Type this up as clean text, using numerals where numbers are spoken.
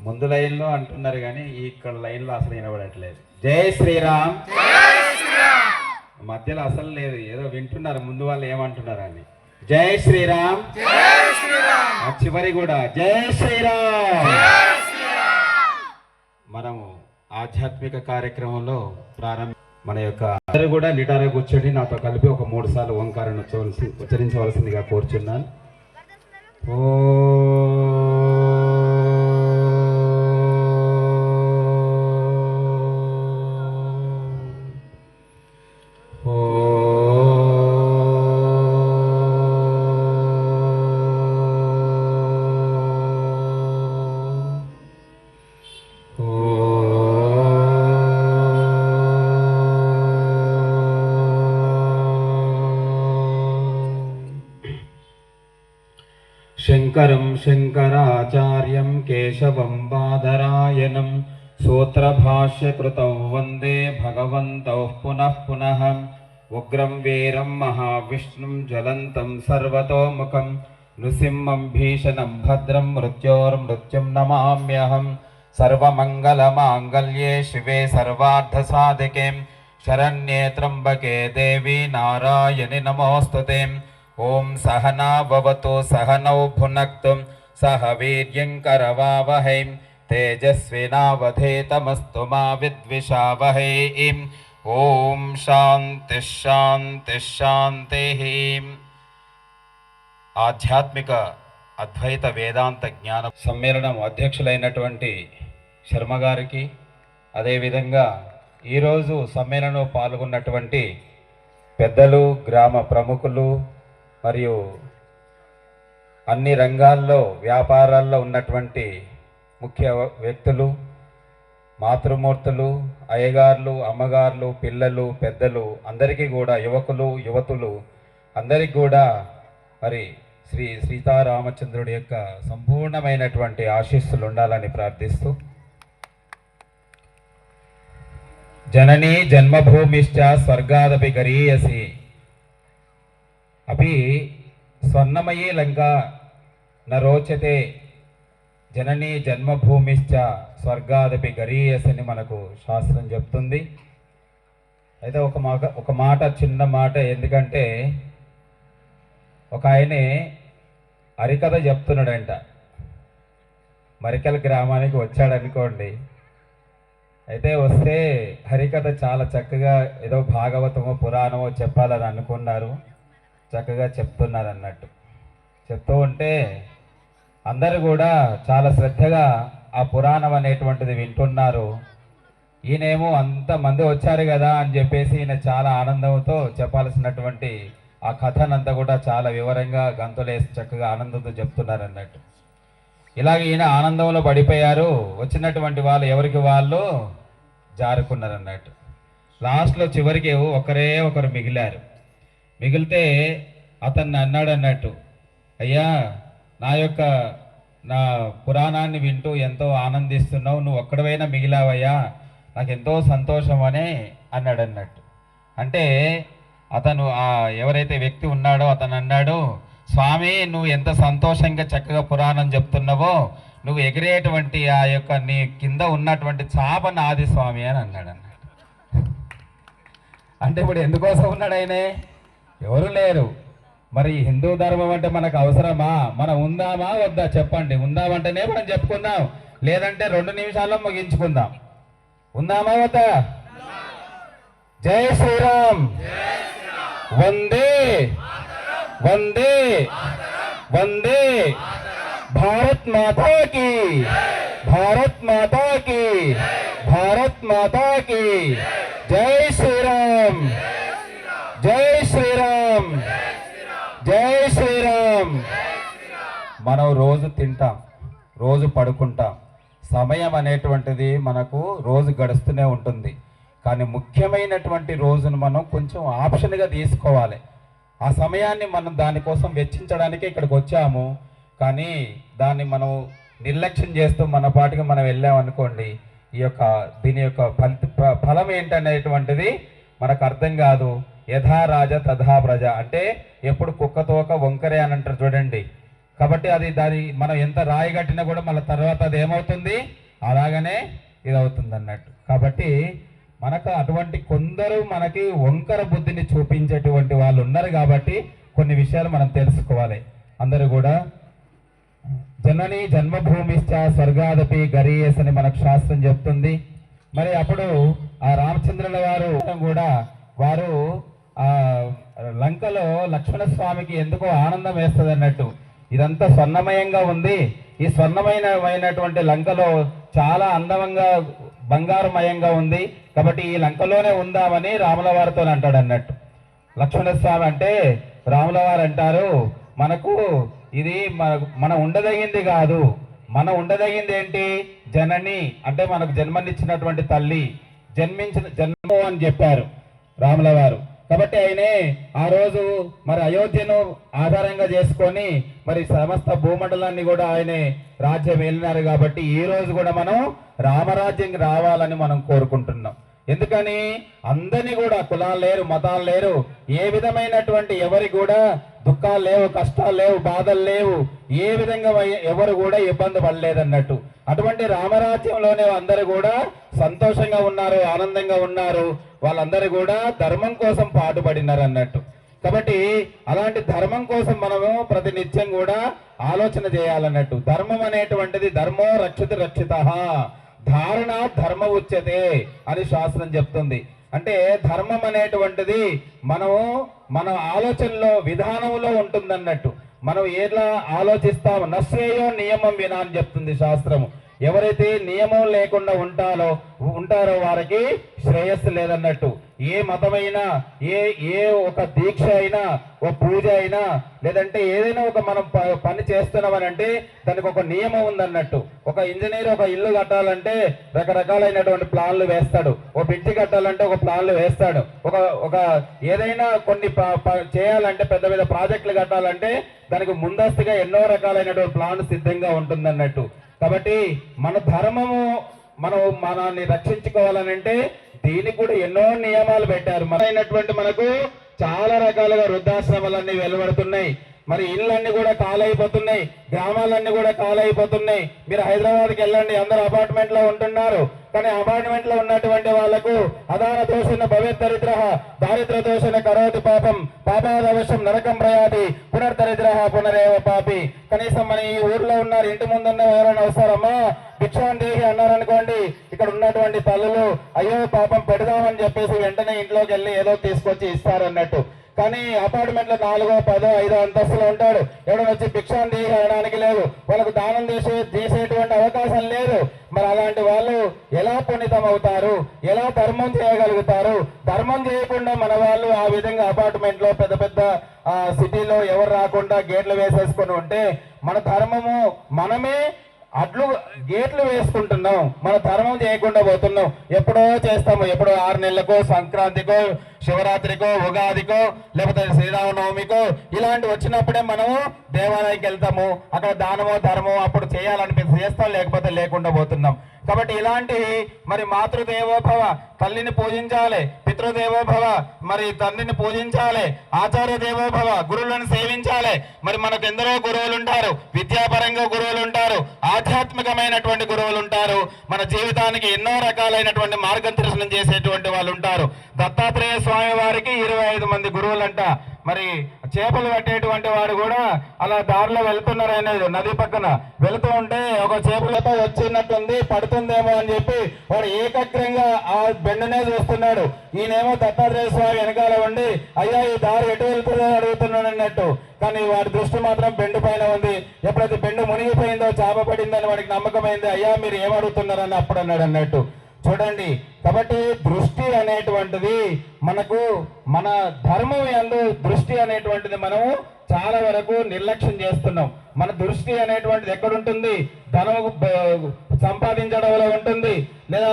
ముందు లైన్లో అంటున్నారు కానీ ఇక్కడ లైన్లో అసలు వినబడట్లేదు. జై శ్రీరామ్. మధ్యలో అసలు లేదు, ఏదో వింటున్నారు ముందు వాళ్ళు ఏమంటున్నారు అని. జై శ్రీరామ్. చివరి కూడా జై శ్రీరామ్. మనము ఆధ్యాత్మిక కార్యక్రమంలో మన యొక్క అందరూ కూడా నిటారుగా కూర్చొని నాతో కలిపి ఒక 3 సార్లు ఓంకారాన్ని ఉచ్చరించవలసిందిగా కోరుచున్నాను. ఓ శంకరం శంకరాచార్యం కేశవం బాదరాయణం సూత్రభాష్యకృతౌ వందే భగవంతౌ పునః పునః. ఉగ్రం వీరం మహావిష్ణుం జ్వలంతం సర్వతోముఖం నృసింహం భీషణం భద్రం మృత్యోర్మృత్యుం నమామ్యహం. సర్వమంగళమాంగళ్యే శివే సర్వార్థసాధికే శరణ్యే త్ర్యంబకే దేవి నారాయణి నమోస్తుతే. ఓం సహనా భవతు సహనౌ భునక్తు సహ వీర్యం కరవావహై తేజస్వినావధేతమస్తు మా విద్విషావహై. ఓం శాంతి శాంతి శాంతి. ఆధ్యాత్మిక అద్వైత వేదాంత జ్ఞాన సమ్మేళనం అధ్యక్షులైనటువంటి శర్మ గారికి, అదేవిధంగా ఈరోజు సమ్మేళనంలో పాల్గొన్నటువంటి పెద్దలు, గ్రామ ప్రముఖులు మరియు అన్ని రంగాల్లో వ్యాపారాల్లో ఉన్నటువంటి ముఖ్య వ్యక్తులు, మాతృమూర్తులు, అయ్యగారులు, అమ్మగారులు, పిల్లలు, పెద్దలు అందరికీ కూడా, యువకులు, యువతులు అందరికీ కూడా మరి శ్రీ సీతారామచంద్రుడి యొక్క సంపూర్ణమైనటువంటి ఆశీస్సులు ఉండాలని ప్రార్థిస్తూ, జననీ జన్మభూమిశ్చ స్వర్గాదపి గరీయసి అపి స్వర్ణమయీ లంకా నరోచతే జననీ జన్మభూమిశ్చ స్వర్గాదపి గరీయసి అని మనకు శాస్త్రం చెప్తుంది. అయితే ఒక మాట, చిన్న మాట, ఎందుకంటే ఒక ఆయనే హరికథ చెప్తున్నాడంట. మరికల్ గ్రామానికి వచ్చాడనుకోండి. అయితే వస్తే హరికథ చాలా చక్కగా ఏదో భాగవతమో పురాణమో చెప్పాలని అనుకున్నారు, చక్కగా చెప్తున్నారు అన్నట్టు. చెప్తూ ఉంటే అందరూ కూడా చాలా శ్రద్ధగా ఆ పురాణం అనేటువంటిది వింటున్నారు. ఈయనేమో అంతమంది వచ్చారు కదా అని చెప్పేసి ఈయన చాలా ఆనందంతో చెప్పాల్సినటువంటి ఆ కథనంతా కూడా చాలా వివరంగా గంతులేసి చక్కగా ఆనందంతో చెప్తున్నారు అన్నట్టు. ఇలాగ ఈయన ఆనందంలో పడిపోయారు. వచ్చినటువంటి వాళ్ళు ఎవరికి వాళ్ళు జారుకున్నారు అన్నట్టు. లాస్ట్లో చివరికి ఒకరే ఒకరు మిగిలారు. మిగిలితే అతన్ని అన్నాడు అన్నట్టు, అయ్యా నా పురాణాన్ని వింటూ ఎంతో ఆనందిస్తున్నావు, నువ్వు ఒక్కడవైనా మిగిలావయ్యా, నాకు ఎంతో సంతోషం అని అన్నాడు అన్నట్టు. అంటే అతను ఎవరైతే వ్యక్తి ఉన్నాడో అతను అన్నాడు, స్వామి నువ్వు ఎంత సంతోషంగా చక్కగా పురాణం చెప్తున్నావో, నువ్వు ఎగిరేటువంటి ఆ యొక్క నీ కింద ఉన్నటువంటి చాప నాది స్వామి అని అన్నాడు అన్నట్టు. అంటే ఇప్పుడు ఎందుకోసం ఉన్నాడు ఆయనే? ఎవరు లేరు. మరి హిందూ ధర్మం అంటే మనకు అవసరమా? మనం ఉందామా వద్దా చెప్పండి. ఉందామంటేనే మనం చెప్పుకుందాం, లేదంటే 2 నిమిషాల్లో ముగించుకుందాం. ఉందామా వద్దా? జై శ్రీరామ్. వందే వందే వందే. భారత్ మాతా కీ, భారత్ మాతా కీ, భారత్ మాతా కీ. జై శ్రీరామ్, జై శ్రీరామ్, జై శ్రీరామ్. మనం రోజు తింటాం, రోజు పడుకుంటాం. సమయం అనేటువంటిది మనకు రోజు గడుస్తూనే ఉంటుంది. కానీ ముఖ్యమైనటువంటి రోజును మనం కొంచెం ఆప్షన్గా తీసుకోవాలి. ఆ సమయాన్ని మనం దానికోసం వెచ్చించడానికి ఇక్కడికి వచ్చాము. కానీ దాన్ని మనం నిర్లక్ష్యం చేస్తూ మన పాటికి మనం వెళ్ళామనుకోండి, దీని యొక్క ఫలం ఏంటనేటువంటిది మనకు అర్థం కాదు. యథా రాజ తథా ప్రజ అంటే ఎప్పుడు కుక్కతోక వంకరే అని అంటారు చూడండి. కాబట్టి అది దాని మనం ఎంత రాయి కట్టినా కూడా మళ్ళీ తర్వాత అది ఏమవుతుంది, అలాగనే ఇది అవుతుంది అన్నట్టు. కాబట్టి మనకు అటువంటి కొందరు మనకి వంకర బుద్ధిని చూపించేటువంటి వాళ్ళు ఉన్నారు. కాబట్టి కొన్ని విషయాలు మనం తెలుసుకోవాలి. అందరూ కూడా జనని జన్మభూమిశ్చ స్వర్గాదపి గరీయస్ అని మనకు శాస్త్రం చెప్తుంది. మరి అప్పుడు ఆ రామచంద్రుల వారు కూడా వారు ఆ లంకలో లక్ష్మణ స్వామికి ఎందుకో ఆనందం వేస్తుంది అన్నట్టు. ఇదంతా స్వర్ణమయంగా ఉంది, ఈ స్వర్ణమైనటువంటి లంకలో చాలా అందమంగా బంగారుమయంగా ఉంది, కాబట్టి ఈ లంకలోనే ఉందామని రాముల వారితో అంటాడు అన్నట్టు. లక్ష్మణ స్వామి అంటే రాముల వారు అంటారు, మనకు ఇది మనం ఉండదగింది కాదు, మనం ఉండదగింది ఏంటి, జనని అంటే మనకు జన్మనిచ్చినటువంటి తల్లి, జన్మ అని చెప్పారు రాముల వారు. కాబట్టి ఆయనే ఆ రోజు మరి అయోధ్యను ఆధారంగా చేసుకొని మరి సమస్త భూమండలాన్ని కూడా ఆయనే రాజ్యం వెళ్ళినారు. కాబట్టి ఈ రోజు కూడా మనం రామరాజ్యం రావాలని మనం కోరుకుంటున్నాం. ఎందుకని అందరినీ కూడా కులాలు లేరు, మతాలు లేరు, ఏ విధమైనటువంటి ఎవరి కూడా దుఃఖాలు లేవు, కష్టాలు లేవు, బాధలు లేవు, ఏ విధంగా ఎవరు కూడా ఇబ్బంది పడలేదన్నట్టు. అటువంటి రామరాజ్యంలోనే అందరూ కూడా సంతోషంగా ఉన్నారు, ఆనందంగా ఉన్నారు. వాళ్ళందరూ కూడా ధర్మం కోసం పాటుపడినారు అన్నట్టు. కాబట్టి అలాంటి ధర్మం కోసం మనము ప్రతినిత్యం కూడా ఆలోచన చేయాలన్నట్టు. ధర్మం అనేటువంటిది ధర్మో రక్షిత రక్షితః ధారణ ధర్మ ఉచ్యతే అని శాస్త్రం చెప్తుంది. అంటే ధర్మం అనేటువంటిది మన ఆలోచనలో విధానంలో ఉంటుందన్నట్టు. మనం ఎలా ఆలోచిస్తామో నశ్రేయో నియమం వినా అని చెప్తుంది శాస్త్రము. ఎవరైతే నియమం లేకుండా ఉంటారో వారికి శ్రేయస్సు లేదన్నట్టు. ఏ మతమైనా ఏ ఒక దీక్ష అయినా, ఒక పూజ అయినా, లేదంటే ఏదైనా ఒక మనం పని చేస్తున్నామనంటే దానికి ఒక నియమం ఉందన్నట్టు. ఒక ఇంజనీర్ ఒక ఇల్లు కట్టాలంటే రకరకాలైనటువంటి ప్లాన్లు వేస్తాడు, ఒక బ్రిడ్జి కట్టాలంటే ఒక ప్లాన్లు వేస్తాడు, ఒక ఏదైనా కొన్ని చేయాలంటే పెద్ద పెద్ద ప్రాజెక్టులు కట్టాలంటే దానికి ముందస్తుగా ఎన్నో రకాలైనటువంటి ప్లాన్ సిద్ధంగా ఉంటుందన్నట్టు. కాబట్టి మన ధర్మము మనల్ని రక్షించుకోవాలనంటే దీనికి కూడా ఎన్నో నియమాలు పెట్టారు. మనకు చాలా రకాలుగా వృద్ధాశ్రమాలన్నీ వెలువడుతున్నాయి. మరి ఇళ్ళన్నీ కూడా కాలైపోతున్నాయి, గ్రామాలన్నీ కూడా కాలైపోతున్నాయి. మీరు హైదరాబాద్కి వెళ్ళండి, అందరూ అపార్ట్మెంట్ లో ఉంటున్నారు. కానీ అపార్ట్మెంట్ లో ఉన్నటువంటి వాళ్లకు అదాన దోషణ భవేత్ దరిద్ర దారిద్ర దోషణ కరోతి పాపం పాపాదవశం నరకం ప్రయాతి పునర్దరిద్ర పునరేవ పాపి. కనీసం మన ఈ ఊర్లో ఉన్నారు, ఇంటి ముందున్న ఎవరైనా వస్తారమ్మా భిక్షాన్ దేహి అన్నారనుకోండి, ఇక్కడ ఉన్నటువంటి తల్లులు అయ్యో పాపం పెడదామని చెప్పేసి వెంటనే ఇంట్లోకి వెళ్ళి ఏదో తీసుకొచ్చి ఇస్తారన్నట్టు. కానీ అపార్ట్మెంట్ లో 4వ 10వ 5వ అంతస్తులో ఉంటాడు, ఎవడో వచ్చి భిక్షాన్ దేహి అనడానికి లేదు, వాళ్ళకు దానం చేసేటువంటి అవకాశం లేదు. మరి అలాంటి వాళ్ళు ఎలా పుణ్యతం అవుతారు, ఎలా ధర్మం చేయగలుగుతారు? ధర్మం చేయకుండా మన వాళ్ళు ఆ విధంగా అపార్ట్మెంట్ లో పెద్ద పెద్ద సిటీలో ఎవరు రాకుండా గేట్లు వేసేసుకొని ఉంటే మన ధర్మము మనమే గేట్లు వేసుకుంటున్నాం, మన ధర్మం చేయకుండా పోతున్నాం. ఎప్పుడో చేస్తాము, ఎప్పుడో 6 నెలలకో, సంక్రాంతికో, శివరాత్రికో, ఉగాదికో, లేకపోతే శ్రీరామనవమికో ఇలాంటి వచ్చినప్పుడే మనము దేవాలయానికి వెళ్తాము. అక్కడ దానమో ధర్మమో అప్పుడు చేయాలనిపిస్తే చేస్తాం, లేకపోతే లేకుండా పోతున్నాం. కాబట్టి ఇలాంటి మరి మాతృదేవోభవ తల్లిని పూజించాలి, పితృదేవోభవ మరి తండ్రిని పూజించాలి, ఆచార్య దేవోభవ గురువులను సేవించాలి. మరి మనకు ఎందరో గురువులు ఉంటారు, విద్యాపరంగా గురువులు ఉంటారు, ఆధ్యాత్మికమైనటువంటి గురువులు ఉంటారు, మన జీవితానికి ఎన్నో రకాలైనటువంటి మార్గదర్శనం చేసేటువంటి వాళ్ళు ఉంటారు. దత్తాత్రేయ స్వామి వారికి 25 మంది గురువులంట. మరి చేపలు పట్టేటువంటి వాడు కూడా అలా దారిలో వెళ్తున్నారు అనేది నది పక్కన వెళుతూ ఉంటే ఒక చేపలతో వచ్చినట్టుంది, పడుతుందేమో అని చెప్పి వాడు ఏకాగ్రంగా ఆ బెండనే చూస్తున్నాడు. ఈయనేమో దత్తాత్రేయ స్వామి వెనకాల ఉండి అయ్యా ఈ దారి ఎటు వెళ్తుందో అడుగుతున్నాడు అన్నట్టు. కానీ వాడి దృష్టి మాత్రం బెండు పైన ఉంది. ఎప్పుడైతే బెండు మునిగిపోయిందో, చేప పడిందని వాడికి నమ్మకమైంది, అయ్యా మీరు ఏమడుగుతున్నారని అప్పుడు అన్నాడు అన్నట్టు. చూడండి, కాబట్టి దృష్టి అనేటువంటిది మనకు మన ధర్మం యందు దృష్టి అనేటువంటిది మనము చాలా వరకు నిర్లక్ష్యం చేస్తున్నాం. మన దృష్టి అనేటువంటిది ఎక్కడుంటుంది? ధనము సంపాదించడంలో ఉంటుంది, లేదా